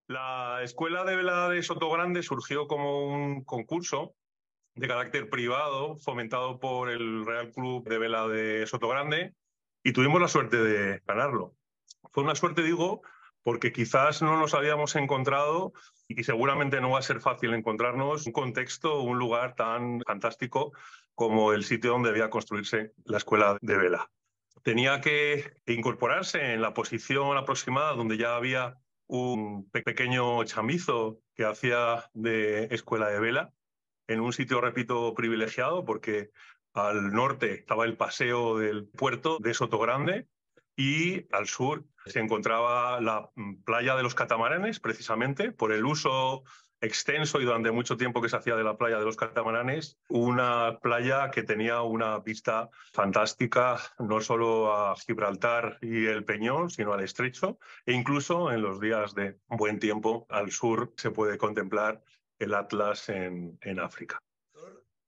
La Escuela de Vela de Sotogrande surgió como un concurso de carácter privado fomentado por el Real Club de Vela de Sotogrande y tuvimos la suerte de ganarlo. Fue una suerte, digo, porque quizás no nos habíamos encontrado y seguramente no va a ser fácil encontrarnos un contexto, un lugar tan fantástico como el sitio donde debía construirse la Escuela de Vela. Tenía que incorporarse en la posición aproximada donde ya había un pequeño chamizo que hacía de escuela de vela, en un sitio, repito, privilegiado, porque al norte estaba el paseo del puerto de Sotogrande y al sur se encontraba la playa de los catamaranes, precisamente por el uso extenso y durante mucho tiempo que se hacía de la playa de los catamaranes, una playa que tenía una vista fantástica, no solo a Gibraltar y el Peñón, sino al Estrecho, e incluso en los días de buen tiempo al sur se puede contemplar el Atlas en África.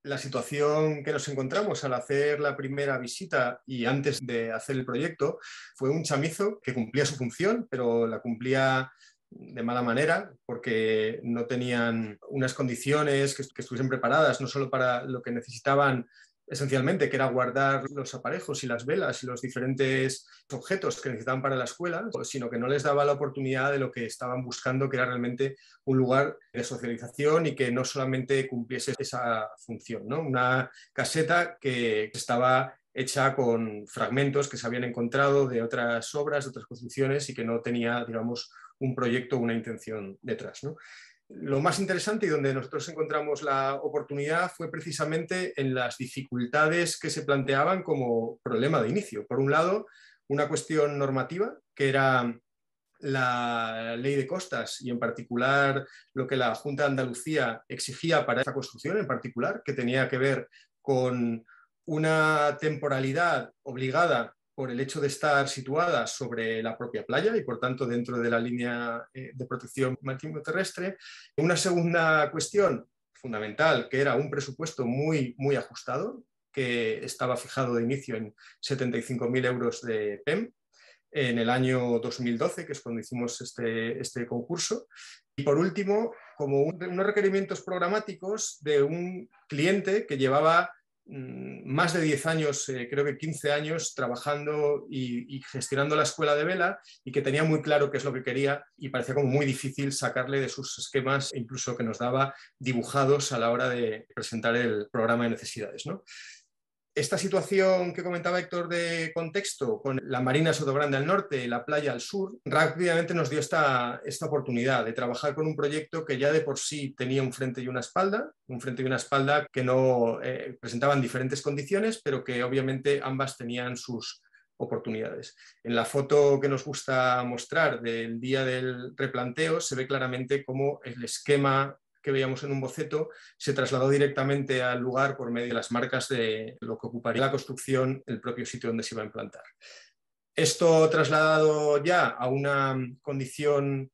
La situación que nos encontramos al hacer la primera visita y antes de hacer el proyecto fue un chamizo que cumplía su función, pero la cumplía de mala manera porque no tenían unas condiciones que estuviesen preparadas, no solo para lo que necesitaban esencialmente, que era guardar los aparejos y las velas y los diferentes objetos que necesitaban para la escuela, sino que no les daba la oportunidad de lo que estaban buscando, que era realmente un lugar de socialización y que no solamente cumpliese esa función, ¿no? Una caseta que estaba hecha con fragmentos que se habían encontrado de otras obras, de otras construcciones y que no tenía, digamos, un proyecto, una intención detrás, ¿no? Lo más interesante y donde nosotros encontramos la oportunidad fue precisamente en las dificultades que se planteaban como problema de inicio. Por un lado, una cuestión normativa, que era la ley de costas y en particular lo que la Junta de Andalucía exigía para esta construcción en particular, que tenía que ver con una temporalidad obligada por el hecho de estar situada sobre la propia playa y por tanto dentro de la línea de protección marítimo-terrestre. Una segunda cuestión fundamental, que era un presupuesto muy ajustado, que estaba fijado de inicio en 75.000 euros de PEM, en el año 2012, que es cuando hicimos este concurso. Y por último, como unos requerimientos programáticos de un cliente que llevaba más de 10 años, creo que 15 años, trabajando y gestionando la escuela de vela y que tenía muy claro qué es lo que quería y parecía como muy difícil sacarle de sus esquemas, incluso que nos daba dibujados a la hora de presentar el programa de necesidades, ¿no? Esta situación que comentaba Héctor de contexto, con la Marina Sotogrande al norte y la playa al sur, rápidamente nos dio esta oportunidad de trabajar con un proyecto que ya de por sí tenía un frente y una espalda que no presentaban diferentes condiciones, pero que obviamente ambas tenían sus oportunidades. En la foto que nos gusta mostrar del día del replanteo se ve claramente cómo el esquema que veíamos en un boceto se trasladó directamente al lugar por medio de las marcas de lo que ocuparía la construcción, el propio sitio donde se iba a implantar. Esto trasladado ya a una condición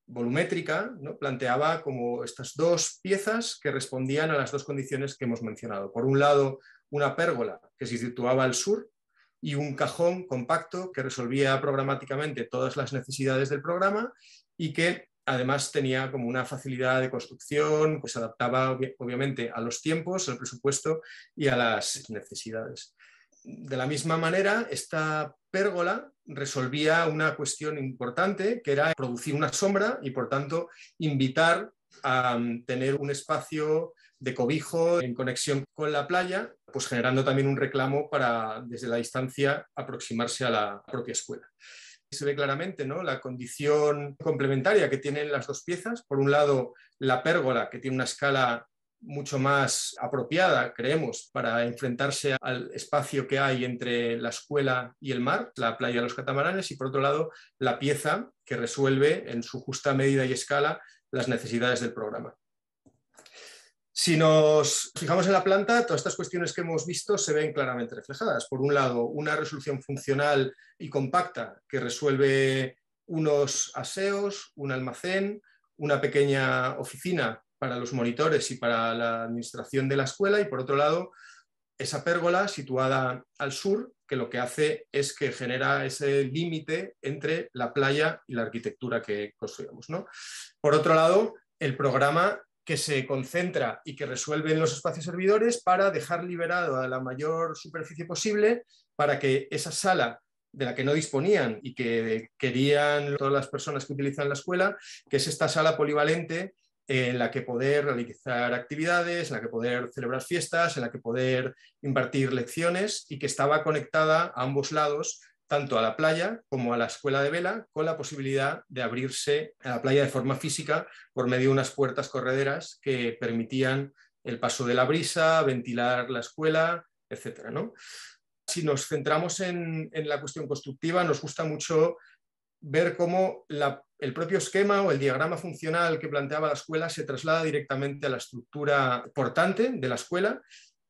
volumétrica, ¿no? Planteaba como estas dos piezas que respondían a las dos condiciones que hemos mencionado. Por un lado, una pérgola que se situaba al sur y un cajón compacto que resolvía programáticamente todas las necesidades del programa y que además tenía como una facilidad de construcción, pues se adaptaba obviamente a los tiempos, al presupuesto y a las necesidades. De la misma manera, esta pérgola resolvía una cuestión importante, que era producir una sombra y, por tanto, invitar a tener un espacio de cobijo en conexión con la playa, pues generando también un reclamo para, desde la distancia, aproximarse a la propia escuela. Se ve claramente, ¿no?, la condición complementaria que tienen las dos piezas. Por un lado, la pérgola, que tiene una escala mucho más apropiada, creemos, para enfrentarse al espacio que hay entre la escuela y el mar, la playa de los catamaranes, y por otro lado, la pieza que resuelve en su justa medida y escala las necesidades del programa. Si nos fijamos en la planta, todas estas cuestiones que hemos visto se ven claramente reflejadas. Por un lado, una resolución funcional y compacta que resuelve unos aseos, un almacén, una pequeña oficina para los monitores y para la administración de la escuela, y por otro lado, esa pérgola situada al sur, que lo que hace es que genera ese límite entre la playa y la arquitectura que construimos, ¿no? Por otro lado, el programa que se concentra y que resuelve en los espacios servidores para dejar liberado a la mayor superficie posible para que esa sala de la que no disponían y que querían todas las personas que utilizan la escuela, que es esta sala polivalente en la que poder realizar actividades, en la que poder celebrar fiestas, en la que poder impartir lecciones y que estaba conectada a ambos lados, tanto a la playa como a la escuela de vela, con la posibilidad de abrirse a la playa de forma física por medio de unas puertas correderas que permitían el paso de la brisa, ventilar la escuela, etcétera, ¿no? Si nos centramos en la cuestión constructiva, nos gusta mucho ver cómo el propio esquema o el diagrama funcional que planteaba la escuela se traslada directamente a la estructura portante de la escuela.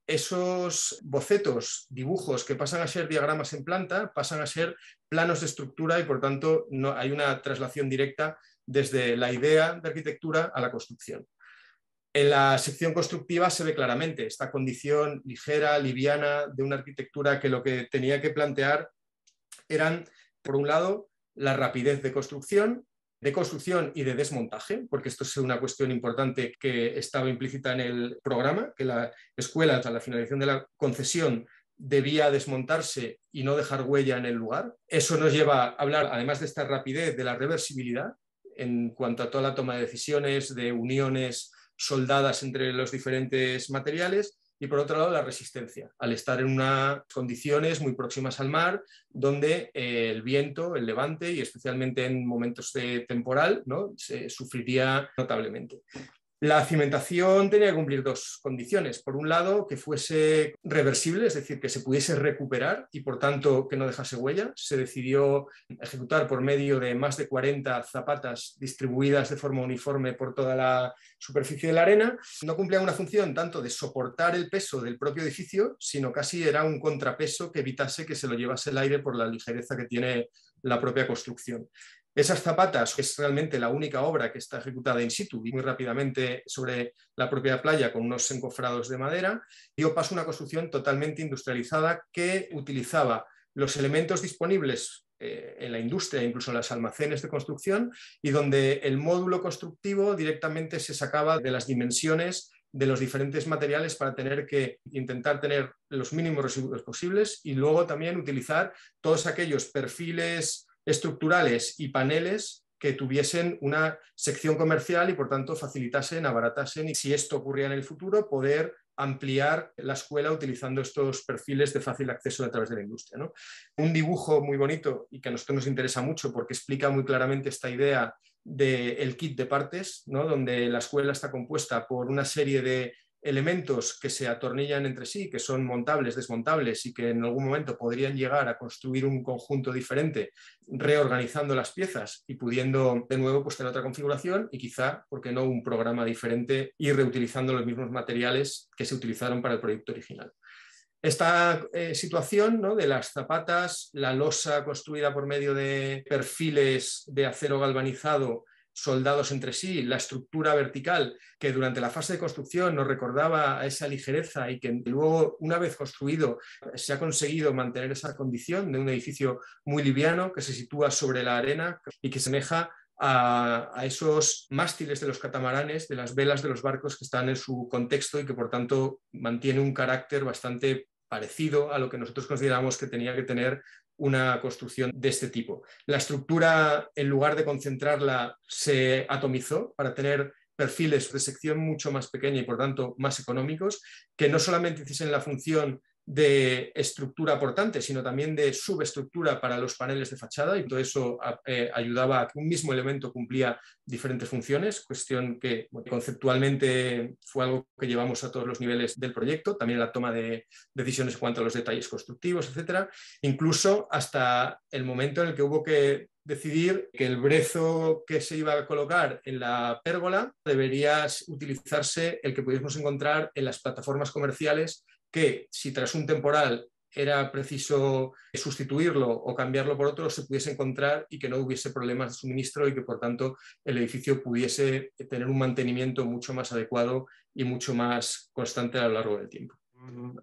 Esos bocetos, dibujos que pasan a ser diagramas en planta, pasan a ser planos de estructura y por tanto no, hay una traslación directa desde la idea de arquitectura a la construcción. En la sección constructiva se ve claramente esta condición ligera, liviana de una arquitectura que lo que tenía que plantear eran, por un lado, la rapidez de construcción y de desmontaje, porque esto es una cuestión importante que estaba implícita en el programa, que la escuela, a la finalización de la concesión, debía desmontarse y no dejar huella en el lugar. Eso nos lleva a hablar, además de esta rapidez, de la reversibilidad en cuanto a toda la toma de decisiones, de uniones soldadas entre los diferentes materiales, y por otro lado la resistencia, al estar en unas condiciones muy próximas al mar, donde el viento, el levante, y especialmente en momentos de temporal, ¿no?, se sufriría notablemente. La cimentación tenía que cumplir dos condiciones. Por un lado, que fuese reversible, es decir, que se pudiese recuperar y por tanto que no dejase huella. Se decidió ejecutar por medio de más de 40 zapatas distribuidas de forma uniforme por toda la superficie de la arena. No cumplía una función tanto de soportar el peso del propio edificio, sino casi era un contrapeso que evitase que se lo llevase el aire por la ligereza que tiene la propia construcción. Esas zapatas, que es realmente la única obra que está ejecutada in situ y muy rápidamente sobre la propia playa con unos encofrados de madera, dio paso a una construcción totalmente industrializada que utilizaba los elementos disponibles en la industria, incluso en los almacenes de construcción, y donde el módulo constructivo directamente se sacaba de las dimensiones de los diferentes materiales para tener que intentar tener los mínimos residuos posibles y luego también utilizar todos aquellos perfiles estructurales y paneles que tuviesen una sección comercial y por tanto facilitasen, abaratasen, y si esto ocurría en el futuro, poder ampliar la escuela utilizando estos perfiles de fácil acceso a través de la industria, ¿no? Un dibujo muy bonito y que a nosotros nos interesa mucho porque explica muy claramente esta idea del kit de partes, ¿no?, donde la escuela está compuesta por una serie de elementos que se atornillan entre sí, que son montables, desmontables y que en algún momento podrían llegar a construir un conjunto diferente, reorganizando las piezas y pudiendo de nuevo pues, tener otra configuración y quizá, ¿por qué no?, un programa diferente y reutilizando los mismos materiales que se utilizaron para el proyecto original. Esta situación, ¿no?, de las zapatas, la losa construida por medio de perfiles de acero galvanizado soldados entre sí, la estructura vertical que durante la fase de construcción nos recordaba a esa ligereza y que luego, una vez construido, se ha conseguido mantener esa condición de un edificio muy liviano que se sitúa sobre la arena y que semeja a esos mástiles de los catamaranes, de las velas de los barcos que están en su contexto y que por tanto mantiene un carácter bastante parecido a lo que nosotros consideramos que tenía que tener una construcción de este tipo. La estructura, en lugar de concentrarla, se atomizó para tener perfiles de sección mucho más pequeña y por tanto más económicos, que no solamente hiciesen la función de estructura portante, sino también de subestructura para los paneles de fachada, y todo eso ayudaba a que un mismo elemento cumplía diferentes funciones, cuestión que conceptualmente fue algo que llevamos a todos los niveles del proyecto, también la toma de decisiones en cuanto a los detalles constructivos, etcétera, incluso hasta el momento en el que hubo que decidir que el brezo que se iba a colocar en la pérgola debería utilizarse el que pudiésemos encontrar en las plataformas comerciales, que si tras un temporal era preciso sustituirlo o cambiarlo por otro, se pudiese encontrar y que no hubiese problemas de suministro y que por tanto el edificio pudiese tener un mantenimiento mucho más adecuado y mucho más constante a lo largo del tiempo.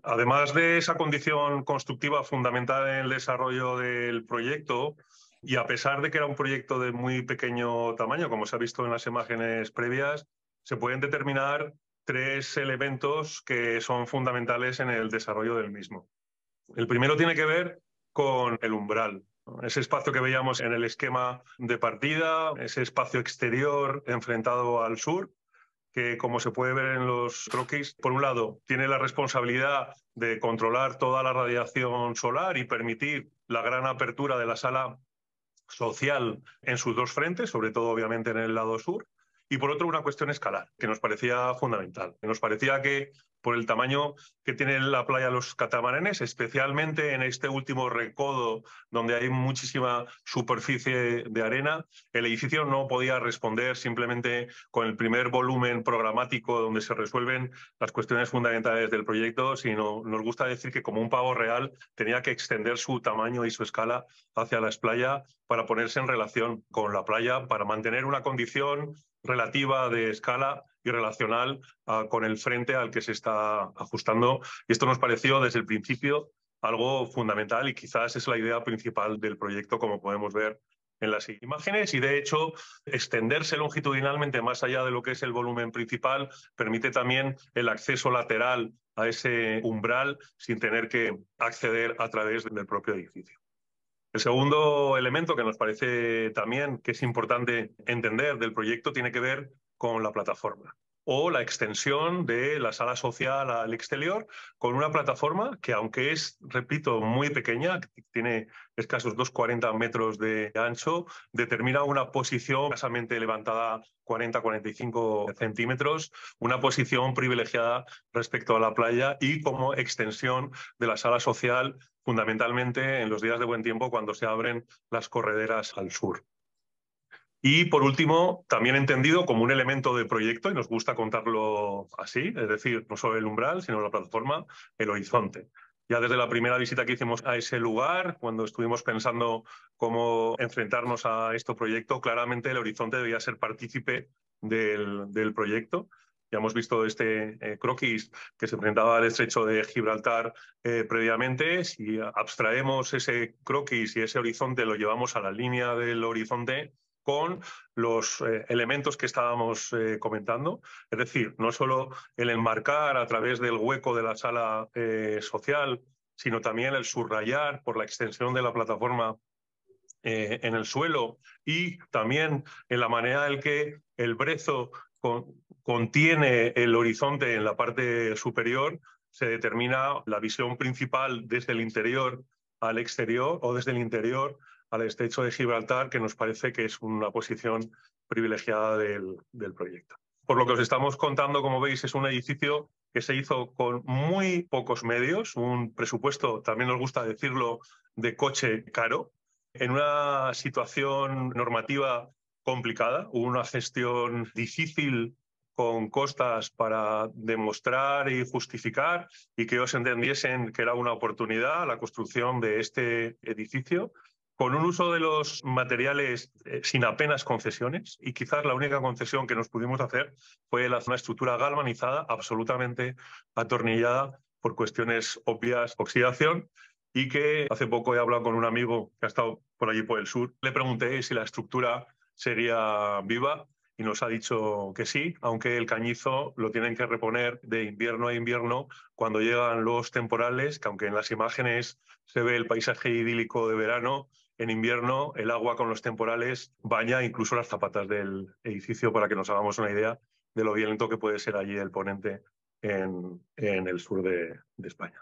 Además de esa condición constructiva fundamental en el desarrollo del proyecto, y a pesar de que era un proyecto de muy pequeño tamaño, como se ha visto en las imágenes previas, se pueden determinar 3 elementos que son fundamentales en el desarrollo del mismo. El primero tiene que ver con el umbral. Ese espacio que veíamos en el esquema de partida, ese espacio exterior enfrentado al sur, que, como se puede ver en los croquis, por un lado, tiene la responsabilidad de controlar toda la radiación solar y permitir la gran apertura de la sala social en sus 2 frentes, sobre todo obviamente en el lado sur, y por otro una cuestión escalar, que nos parecía fundamental. Nos parecía que por el tamaño que tiene la playa Los Catamaranes, especialmente en este último recodo donde hay muchísima superficie de arena, el edificio no podía responder simplemente con el primer volumen programático donde se resuelven las cuestiones fundamentales del proyecto, sino nos gusta decir que como un pavo real tenía que extender su tamaño y su escala hacia la playa para ponerse en relación con la playa, para mantener una condición relativa de escala y relacional con el frente al que se está ajustando. Y esto nos pareció desde el principio algo fundamental y quizás es la idea principal del proyecto, como podemos ver en las imágenes, y de hecho extenderse longitudinalmente más allá de lo que es el volumen principal permite también el acceso lateral a ese umbral sin tener que acceder a través del propio edificio. El segundo elemento que nos parece también que es importante entender del proyecto tiene que ver con la plataforma o la extensión de la sala social al exterior con una plataforma que, aunque es, repito, muy pequeña, tiene escasos 2,40 metros de ancho, determina una posición escasamente levantada 40-45 centímetros, una posición privilegiada respecto a la playa y como extensión de la sala social, fundamentalmente en los días de buen tiempo cuando se abren las correderas al sur. Y por último, también entendido como un elemento de proyecto, y nos gusta contarlo así, es decir, no solo el umbral, sino la plataforma, el horizonte. Ya desde la primera visita que hicimos a ese lugar, cuando estuvimos pensando cómo enfrentarnos a este proyecto, claramente el horizonte debía ser partícipe del proyecto. Ya hemos visto este croquis que se enfrentaba al estrecho de Gibraltar previamente. Si abstraemos ese croquis y ese horizonte, lo llevamos a la línea del horizonte con los elementos que estábamos comentando. Es decir, no solo el enmarcar a través del hueco de la sala social, sino también el subrayar por la extensión de la plataforma en el suelo y también en la manera en que el brezo contiene el horizonte en la parte superior, se determina la visión principal desde el interior al exterior o desde el interior al estrecho de Gibraltar, que nos parece que es una posición privilegiada del proyecto. Por lo que os estamos contando, como veis, es un edificio que se hizo con muy pocos medios, un presupuesto, también nos gusta decirlo, de coche caro, en una situación normativa complicada, una gestión difícil con costas para demostrar y justificar y que os entendiesen que era una oportunidad la construcción de este edificio, con un uso de los materiales sin apenas concesiones, y quizás la única concesión que nos pudimos hacer fue una estructura galvanizada absolutamente atornillada por cuestiones obvias, oxidación, y que hace poco he hablado con un amigo que ha estado por allí por el sur. Le pregunté si la estructura sería viva y nos ha dicho que sí, aunque el cañizo lo tienen que reponer de invierno a invierno cuando llegan los temporales, que aunque en las imágenes se ve el paisaje idílico de verano, en invierno el agua con los temporales baña incluso las zapatas del edificio, para que nos hagamos una idea de lo violento que puede ser allí el ponente en el sur de España.